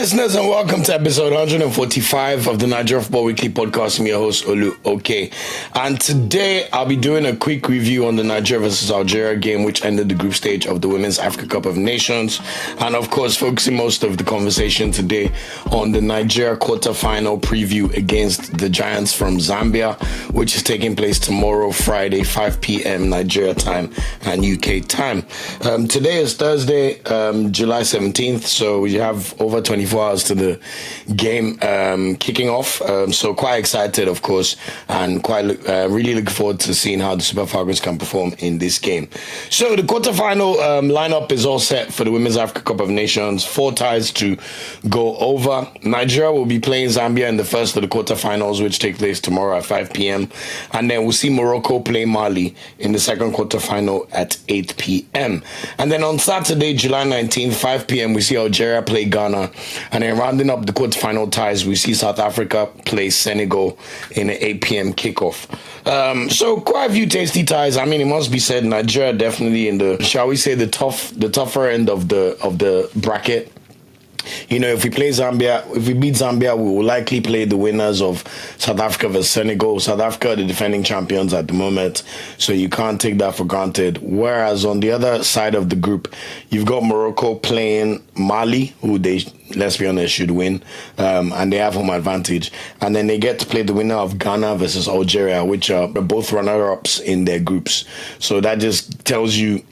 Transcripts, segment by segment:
listeners, and welcome to episode 145 of the Nigeria Football Weekly podcast. I'm your host, Olu. Okay. And today, I'll be doing a quick review on the Nigeria versus Algeria game, which ended the group stage of the Women's Africa Cup of Nations. And of course, focusing most of the conversation today on the Nigeria quarterfinal preview against the Giants from Zambia, which is taking place tomorrow, Friday, 5 p.m. Nigeria time and UK time. Today is Thursday, July 17th, so we have over 24 hours to the game kicking off. So quite excited, of course, and quite really looking forward to seeing how the Super Falcons can perform in this game. So the quarterfinal lineup is all set for the Women's Africa Cup of Nations. 4 ties to go over. Nigeria will be playing Zambia in the first of the quarterfinals, which take place tomorrow at 5 p.m. And then we'll see Morocco play Mali in the second quarterfinal at 8 p.m. And then on Saturday, July 19th, 5 p.m., we see Algeria play Ghana. And then rounding up the quarterfinal ties, we see South Africa play Senegal in an 8 p.m. kickoff. So quite a few tasty ties. I mean, it must be said, Nigeria definitely in the, shall we say, the tougher end of the bracket. You know, if we beat Zambia, we will likely play the winners of South Africa versus Senegal. South Africa are the defending champions at the moment, so you can't take that for granted. Whereas on the other side of the group, you've got Morocco playing Mali, who they, let's be honest, should win, and they have home advantage. And then they get to play the winner of Ghana versus Algeria, which are both runner-ups in their groups. So that just gives you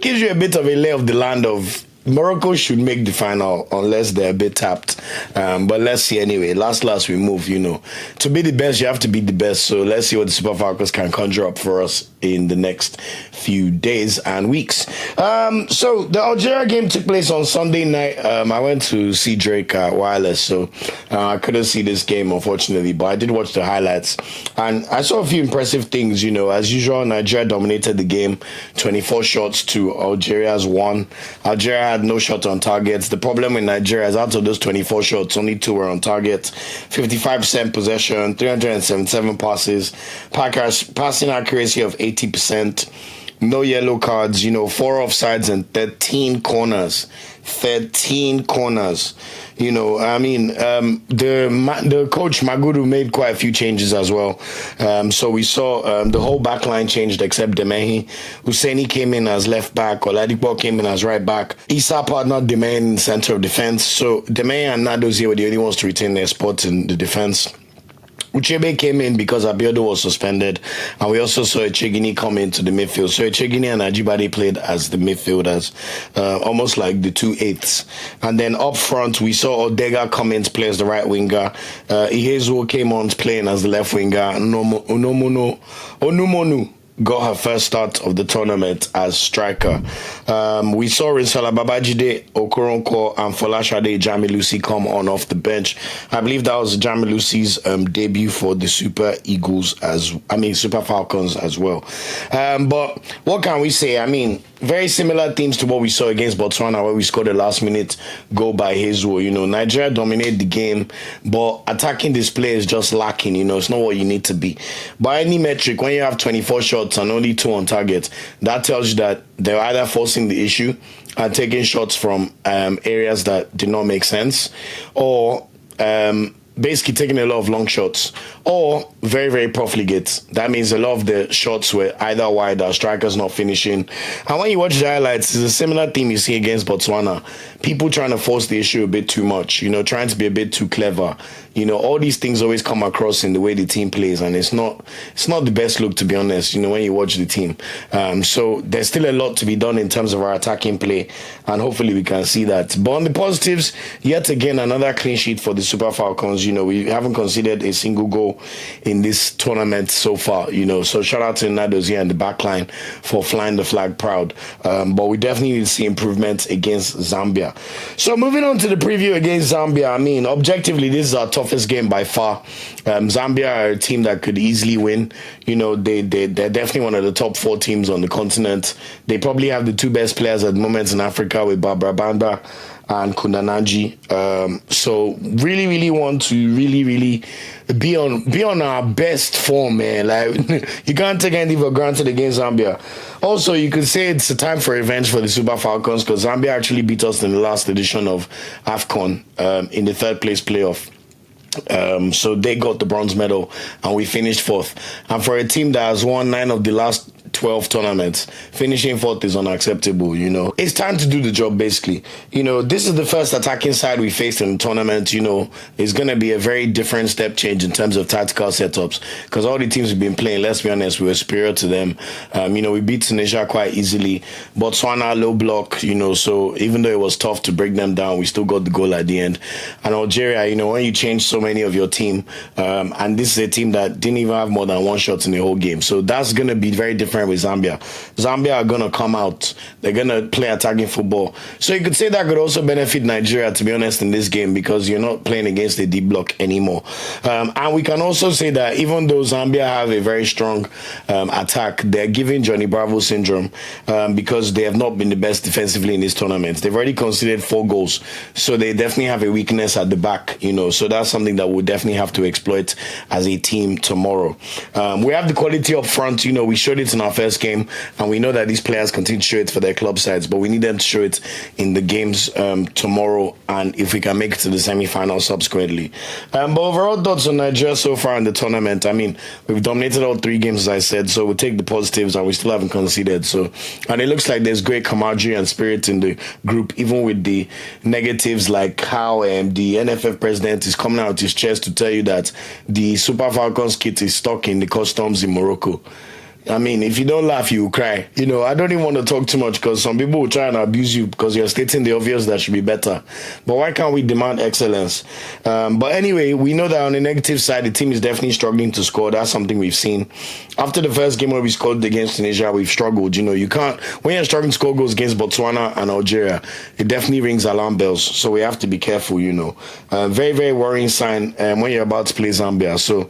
a bit of a lay of the land of Morocco should make the final unless they're a bit tapped. But let's see anyway. Last we move, you know. To be the best, you have to be the best. So let's see what the Super Falcons can conjure up for us in the next few days and weeks. So the Algeria game took place on Sunday night. I went to see Drake at Wireless, so I couldn't see this game, unfortunately, but I did watch the highlights. And I saw a few impressive things, you know. As usual, Nigeria dominated the game, 24 shots to Algeria's 1. Algeria had no shot on target. The problem with Nigeria is out of those 24 shots, only 2 were on target. 55% possession, 377 passes, passing accuracy of 80%, no yellow cards, you know, 4 offsides and 13 corners. 13 corners. You know, I mean, the coach Magudu made quite a few changes as well. So we saw the whole back line changed except Demehi. Husseini came in as left back. Oladipo came in as right back. Issa partnered Demehi in center of defense. So Demehi and Nadozie were the only ones to retain their spots in the defense. Uchebe came in because Abiodun was suspended, and we also saw Echegini come into the midfield. So Echegini and Ajibade played as the midfielders, almost like the 2/8. And then up front, we saw Odega come in to play as the right winger. Ihezuo came on playing as the left winger. Onumonu got her first start of the tournament as striker. We saw Rinsola, Babajide, Okoronkwo, and Folashade Jamilusi come on off the bench. I believe that was Jamilusi's debut for the Super Falcons as well. But what can we say? I mean, very similar themes to what we saw against Botswana, where we scored a last-minute goal by Hezuo. You know, Nigeria dominated the game, but attacking display is just lacking. You know, it's not what you need to be. By any metric, when you have 24 shots and only 2 on target, that tells you that they're either forcing the issue and taking shots from areas that did not make sense, or basically taking a lot of long shots, or very, very profligate. That means a lot of the shots were either wide or strikers not finishing. And when you watch the highlights, it's a similar theme you see against Botswana. People trying to force the issue a bit too much, you know, trying to be a bit too clever. You know, all these things always come across in the way the team plays, and it's not the best look, to be honest, you know, when you watch the team. So there's still a lot to be done in terms of our attacking play, and hopefully we can see that. But on the positives, yet again, another clean sheet for the Super Falcons. You know, we haven't conceded a single goal in this tournament so far, you know, so shout out to Nadozie and the backline for flying the flag proud. But we definitely need to see improvements against Zambia. So moving on to the preview against Zambia, I mean, objectively, this is our toughest game by far. Zambia are a team that could easily win. You know, they're definitely one of the top 4 teams on the continent. They probably have the 2 best players at the moment in Africa with Barbara Banda and Kundananji. So really want to really be on our best form, man. Like you can't take anything for granted against Zambia. Also, you could say it's a time for revenge for the Super Falcons because Zambia actually beat us in the last edition of WAFCON in the third place playoff. So they got the bronze medal and we finished fourth. And for a team that has won 9 of the last 12 tournaments, finishing fourth is unacceptable, you know. It's time to do the job, basically. You know, this is the first attacking side we faced in the tournament, you know. It's going to be a very different step change in terms of tactical setups because all the teams we've been playing, let's be honest, we were superior to them. You know, we beat Tunisia quite easily. Botswana, low block, you know, so even though it was tough to break them down, we still got the goal at the end. And Algeria, you know, when you change so many of your team, and this is a team that didn't even have more than one shot in the whole game. So that's going to be very different with Zambia. Zambia are going to come out. They're going to play attacking football. So you could say that could also benefit Nigeria, to be honest, in this game because you're not playing against a deep block anymore. And we can also say that even though Zambia have a very strong attack, they're giving Johnny Bravo syndrome because they have not been the best defensively in this tournament. They've already conceded 4 goals. So they definitely have a weakness at the back, you know. So that's something that we'll definitely have to exploit as a team tomorrow. We have the quality up front. You know, we showed it in our first game, and we know that these players continue to show it for their club sides, but we need them to show it in the games tomorrow, and if we can make it to the semi-final subsequently. But overall thoughts on Nigeria so far in the tournament, I mean, we've dominated all 3 games, as I said, so we'll take the positives, and we still haven't conceded. So, and it looks like there's great camaraderie and spirit in the group, even with the negatives, like how the NFF president is coming out his chest to tell you that the Super Falcons kit is stuck in the customs in Morocco. I mean, if you don't laugh, you will cry. You know, I don't even want to talk too much because some people will try and abuse you because you're stating the obvious that should be better. But why can't we demand excellence? But anyway, we know that on the negative side, the team is definitely struggling to score. That's something we've seen. After the first game where we scored against Tunisia, we've struggled. You know, you can't, when you're struggling to score goals against Botswana and Algeria, it definitely rings alarm bells. So we have to be careful, you know. Very worrying sign when you're about to play Zambia. So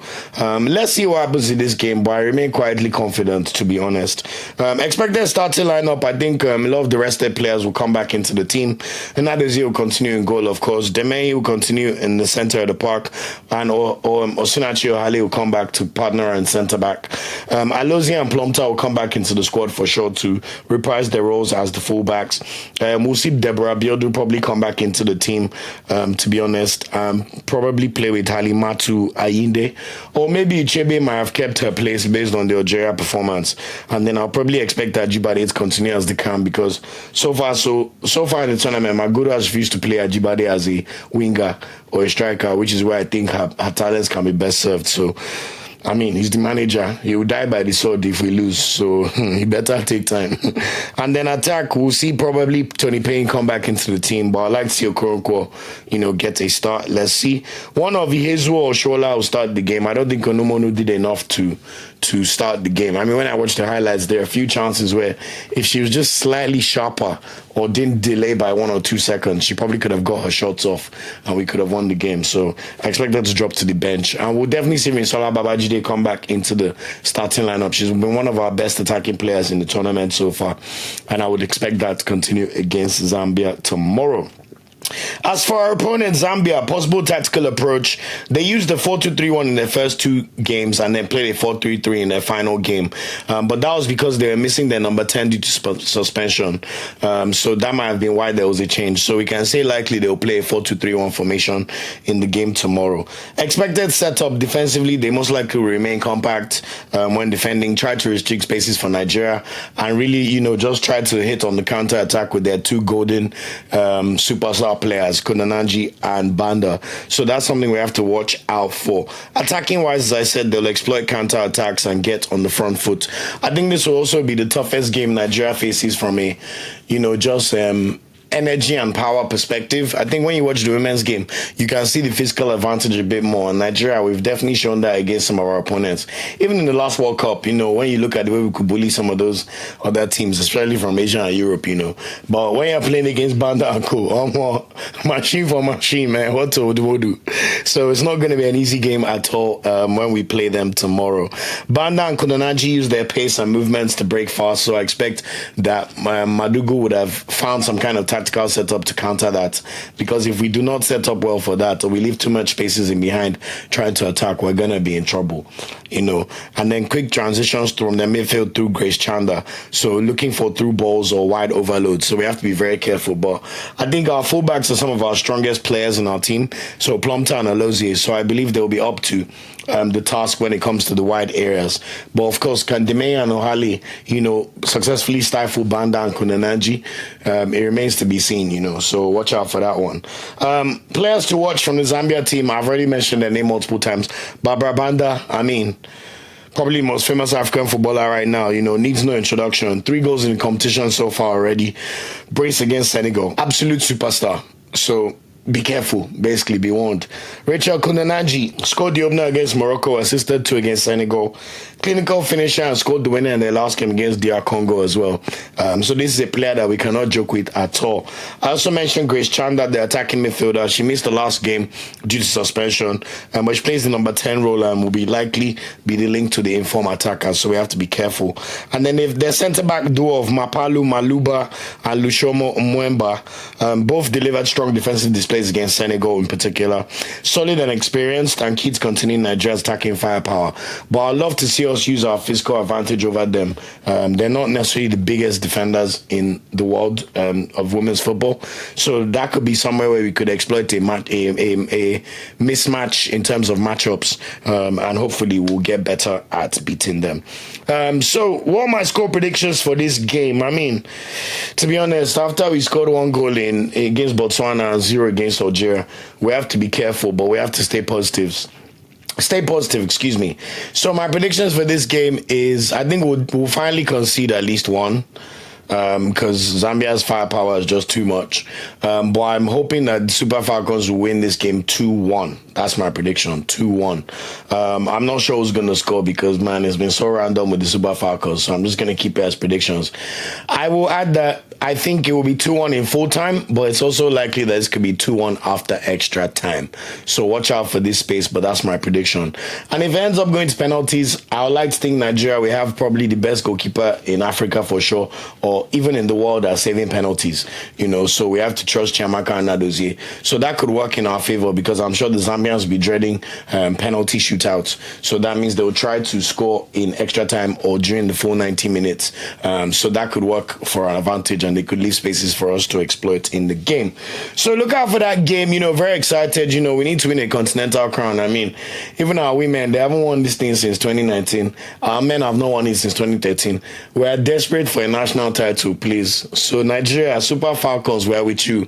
let's see what happens in this game, but I remain quietly confident, to be honest. Expected starting lineup, I think a lot of the rested players will come back into the team. And Ademola will continue in goal, of course. Demey will continue in the center of the park. And Osunachi Ohale will come back to partner and center back. Alozie and Plumta will come back into the squad for sure to reprise their roles as the fullbacks. We'll see Deborah Biodu probably come back into the team, to be honest. Probably play with Halimatu Ayinde. Or maybe Chebe might have kept her place based on the Algeria performance. And then I'll probably expect Ajibade to continue as the cam because so far in the tournament, Magudo has refused to play Ajibade as a winger or a striker, which is where I think her talents can be best served. So I mean, he's the manager. He will die by the sword if we lose. So he better take time. And then attack, we'll see probably Tony Payne come back into the team. But I'd like to see Okoronkwo, get a start. Let's see. One of Ihezuo or Shola will start the game. I don't think Onumonu did enough to start the game. I mean, when I watched the highlights, there are a few chances where if she was just slightly sharper or didn't delay by 1 or 2 seconds, she probably could have got her shots off and we could have won the game. So I expect her to drop to the bench. And we'll definitely see Rinsola Babajide come back into the starting lineup. She's been one of our best attacking players in the tournament so far. And I would expect that to continue against Zambia tomorrow. As for our opponent, Zambia, possible tactical approach. They used the 4-2-3-1 in their first 2 games and then played a 4-3-3 in their final game. But that was because they were missing their number 10 due to suspension. So that might have been why there was a change. So we can say likely they'll play a 4-2-3-1 formation in the game tomorrow. Expected setup defensively, they most likely will remain compact when defending, try to restrict spaces for Nigeria, and really, just try to hit on the counter attack with their 2 golden superstar players, Kundananji and Banda. So that's something we have to watch out for. Attacking wise, as I said, they'll exploit counter attacks and get on the front foot. I think this will also be the toughest game Nigeria faces from a, energy and power perspective. I think when you watch the women's game, you can see the physical advantage a bit more. In Nigeria, we've definitely shown that against some of our opponents. Even in the last World Cup, when you look at the way we could bully some of those other teams, especially from Asia and Europe, But when you're playing against Banda and Co, machine for machine, man, what to do? So it's not going to be an easy game at all when we play them tomorrow. Banda and Kononaji use their pace and movements to break fast, so I expect that Madugu would have found some kind of tactical setup to counter that, because if we do not set up well for that, or we leave too much spaces in behind trying to attack, we're going to be in trouble, And then quick transitions from the midfield through Grace Chanda, so looking for through balls or wide overloads, so we have to be very careful. But I think our fullbacks are some of our strongest players in our team, so Plumter and Alozie, so I believe they'll be up to the task when it comes to the wide areas. But of course, can Demey and Ohali, successfully stifle Banda and Kunanaji? It remains to be seen, so watch out for that one. Players to watch from the Zambia team, I've already mentioned their name multiple times. Barbara Banda, probably the most famous African footballer right now, needs no introduction. 3 goals in the competition so far already. Brace against Senegal. Absolute superstar. So be careful, basically, be warned. Rachel Kunanaji scored the opener against Morocco, assisted 2 against Senegal. Clinical finisher and scored the winner in their last game against DR Congo as well. So this is a player that we cannot joke with at all. I also mentioned Grace Chanda, the attacking midfielder. She missed the last game due to suspension, but she plays the number 10 role and will be likely be the link to the inform attacker, so we have to be careful. And then if their centre-back duo of Mapalu Maluba and Lushomo Mwemba, both delivered strong defensive displays against Senegal in particular. Solid and experienced, and keeps continuing Nigeria's attacking firepower. But I'd love to see us use our physical advantage over them. They're not necessarily the biggest defenders in the world of women's football, so that could be somewhere where we could exploit a mismatch in terms of matchups, and hopefully we'll get better at beating them. So what are my score predictions for this game? To be honest, after we scored 1 goal against Botswana and 0 against Algeria, we have to be careful, but we have to stay positive. So my predictions for this game is, I think we'll finally concede at least 1, because Zambia's firepower is just too much. But I'm hoping that Super Falcons will win this game 2-1. That's my prediction, 2-1. I'm not sure who's going to score because, it's been so random with the Super Falcons, so I'm just going to keep it as predictions. I will add that I think it will be 2-1 in full time, but it's also likely that it could be 2-1 after extra time. So watch out for this space, but that's my prediction. And if it ends up going to penalties, I would like to think Nigeria, we have probably the best goalkeeper in Africa for sure, or even in the world at saving penalties, so we have to trust Chiamaka and Nadozie. So that could work in our favor, because I'm sure the Zambians will be dreading penalty shootouts. So that means they will try to score in extra time or during the full 90 minutes. So that could work for our advantage, and they could leave spaces for us to exploit in the game. So look out for that game, very excited. We need to win a continental crown. Even our women, they haven't won this thing since 2019. Our men have not won it since 2013. We are desperate for a national title, please. So Nigeria, Super Falcons, we're with you.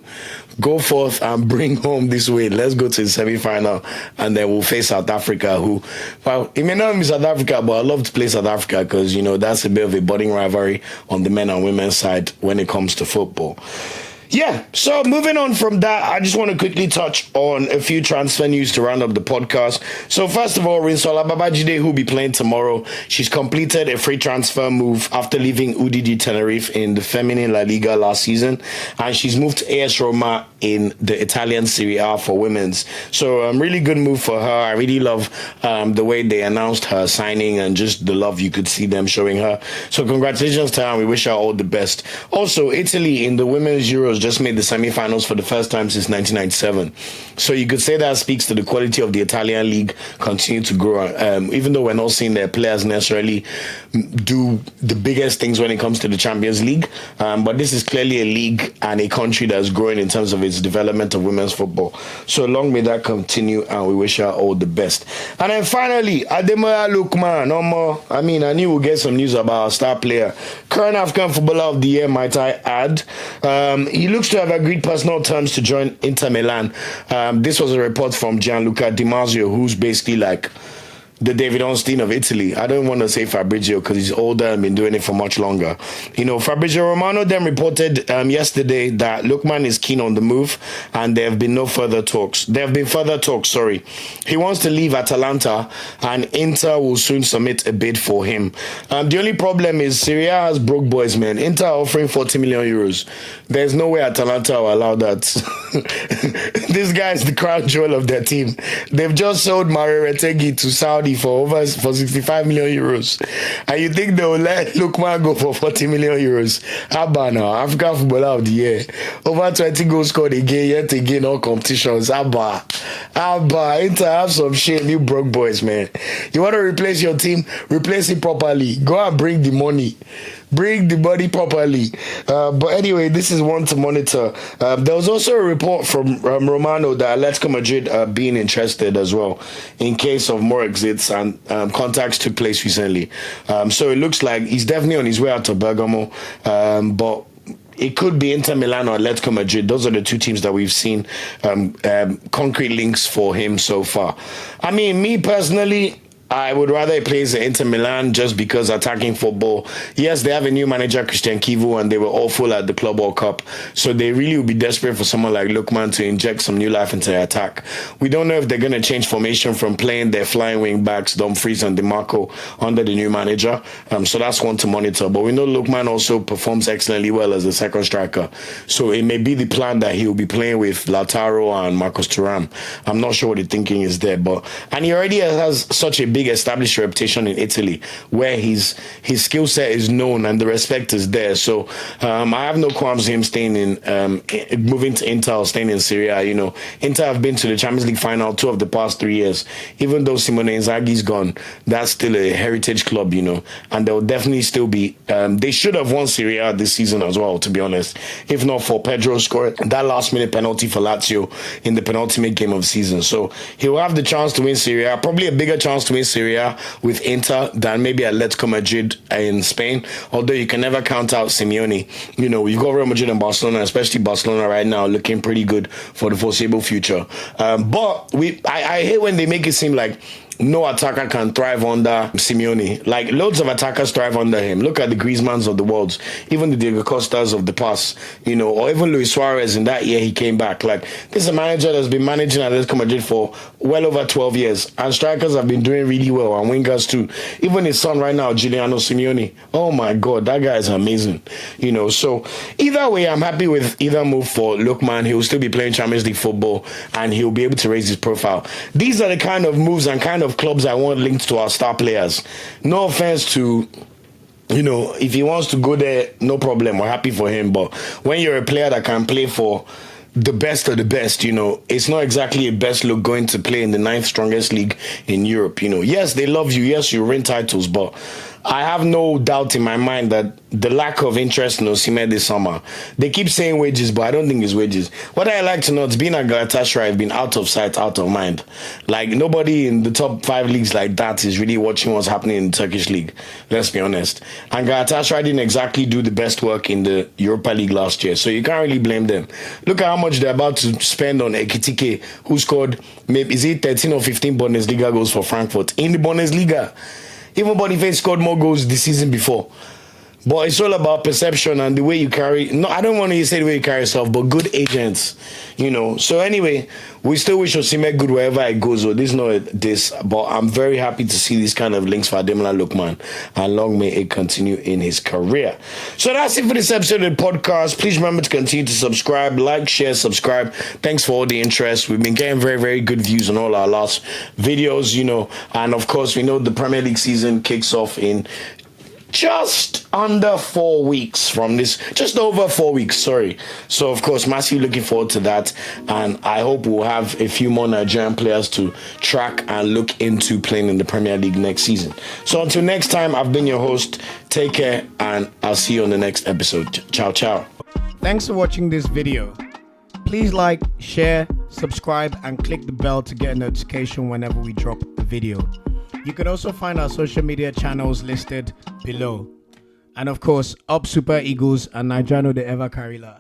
Go forth and bring home this win. Let's go to the semi-final, and then we'll face South Africa, who, well, it may not be South Africa, but I love to play South Africa because, that's a bit of a budding rivalry on the men and women's side when it comes to football. Yeah, so moving on from that, I just want to quickly touch on a few transfer news to round up the podcast. So first of all, Rinsola Babajide, who will be playing tomorrow, she's completed a free transfer move after leaving UDG Tenerife in the Feminine La Liga last season, and she's moved to AS Roma in the Italian Serie A for women's. So really good move for her. I really love the way they announced her signing and just the love you could see them showing her. So congratulations to her, and we wish her all the best. Also, Italy in the Women's Euros just made the semi-finals for the first time since 1997. So you could say that speaks to the quality of the Italian league continue to grow, even though we're not seeing their players necessarily do the biggest things when it comes to the Champions League. But this is clearly a league and a country that's growing in terms of its development of women's football. So long may that continue, and we wish her all the best. And then finally, Ademola Lookman. I knew we'll get some news about our star player. Current African Footballer of the Year, might I add. He looks to have agreed personal terms to join Inter Milan. This was a report from Gianluca Di Marzio, who's basically like the David Ornstein of Italy. I don't want to say Fabrizio because he's older and been doing it for much longer. Fabrizio Romano then reported yesterday that Lookman is keen on the move, and there have been further talks. He wants to leave Atalanta, and Inter will soon submit a bid for him. The only problem is Serie A has broke boys, man. Inter are offering 40 million euros. There's no way Atalanta will allow that. This guy is the crown jewel of their team. They've just sold Mario Retegui to Saudi for 65 million euros. And you think they will let Lookman go for 40 million euros? Abba now, African Footballer of the Year. Over 20 goals scored yet again, all competitions. Abba, Inter have some shame, you broke boys, man. You want to replace your team? Replace it properly. Go and bring the money. Bring the money properly. But anyway, this is one to monitor. There was also a report from Romano that Atletico Madrid are being interested as well in case of more exits, and contacts took place recently. So it looks like he's definitely on his way out to Bergamo. But it could be Inter Milan or Atletico Madrid. Those are the two teams that we've seen concrete links for him so far. I mean, me personally, I would rather he plays at Inter Milan just because attacking football. Yes, they have a new manager, Christian Kivu, and they were awful at the Club World Cup. So they really would be desperate for someone like Lookman to inject some new life into their attack. We don't know if they're going to change formation from playing their flying wing backs, Dumfries and DeMarco, under the new manager. So that's one to monitor. But we know Lookman also performs excellently well as a second striker. So it may be the plan that he'll be playing with Lautaro and Marcos Thuram. I'm not sure what the thinking is there. And he already has such a big established reputation in Italy, where his skill set is known and the respect is there. So I have no qualms him staying in, moving to Inter or staying in Serie A. Inter have been to the Champions League final 2 of the past 3 years. Even though Simone Inzaghi's gone, that's still a heritage club, and they'll definitely still be. They should have won Serie A this season as well, to be honest. If not for Pedro scoring that last-minute penalty for Lazio in the penultimate game of the season. So he'll have the chance to win Serie A, probably a bigger chance to win Serie A with Inter than maybe Atletico Madrid in Spain, although you can never count out Simeone. We've got Real Madrid and Barcelona, especially Barcelona right now, looking pretty good for the foreseeable future. But I hate when they make it seem like no attacker can thrive under Simeone. Like, loads of attackers thrive under him. Look at the Griezmanns of the world, even the Diego Costas of the past, or even Luis Suarez in that year he came back. Like, this is a manager that's been managing Atletico Madrid for well over 12 years, and strikers have been doing really well, and wingers too. Even his son right now, Giuliano Simeone. Oh my God, that guy is amazing. So either way, I'm happy with either move for Lookman. He'll still be playing Champions League football, and he'll be able to raise his profile. These are the kind of moves and kind of clubs I want linked to our star players. No offense to, if he wants to go there, no problem. We're happy for him. But when you're a player that can play for the best of the best, it's not exactly a best look going to play in the 9th strongest league in Europe. Yes, they love you. Yes, you win titles, but I have no doubt in my mind that the lack of interest in Osimhen this summer, they keep saying wages, but I don't think it's wages. What I like to know is being at Galatasaray have been out of sight, out of mind. Like, nobody in the top 5 leagues like that is really watching what's happening in the Turkish league. Let's be honest. And Galatasaray didn't exactly do the best work in the Europa League last year, so you can't really blame them. Look at how much they're about to spend on Ekitike, who scored, maybe, is it 13 or 15 Bundesliga goals for Frankfurt in the Bundesliga. Even Boniface scored more goals this season before. But it's all about perception and the way you carry. No, I don't want to say the way you carry yourself, but good agents, So anyway, we still wish Osimhen good wherever it goes. So this is not this, but I'm very happy to see these kind of links for Ademola Lookman, and long may it continue in his career. So that's it for this episode of the podcast. Please remember to continue to subscribe, like, share, subscribe. Thanks for all the interest. We've been getting very, very good views on all our last videos, and of course, we know the Premier League season kicks off in just under 4 weeks from this, just over 4 weeks, sorry. So, of course, massively looking forward to that. And I hope we'll have a few more Nigerian players to track and look into playing in the Premier League next season. So, until next time, I've been your host. Take care, and I'll see you on the next episode. Ciao, ciao. Thanks for watching this video. Please like, share, subscribe, and click the bell to get a notification whenever we drop a video. You can also find our social media channels listed below. And of course, up Super Eagles and Nigeriano the Ever Carry Last.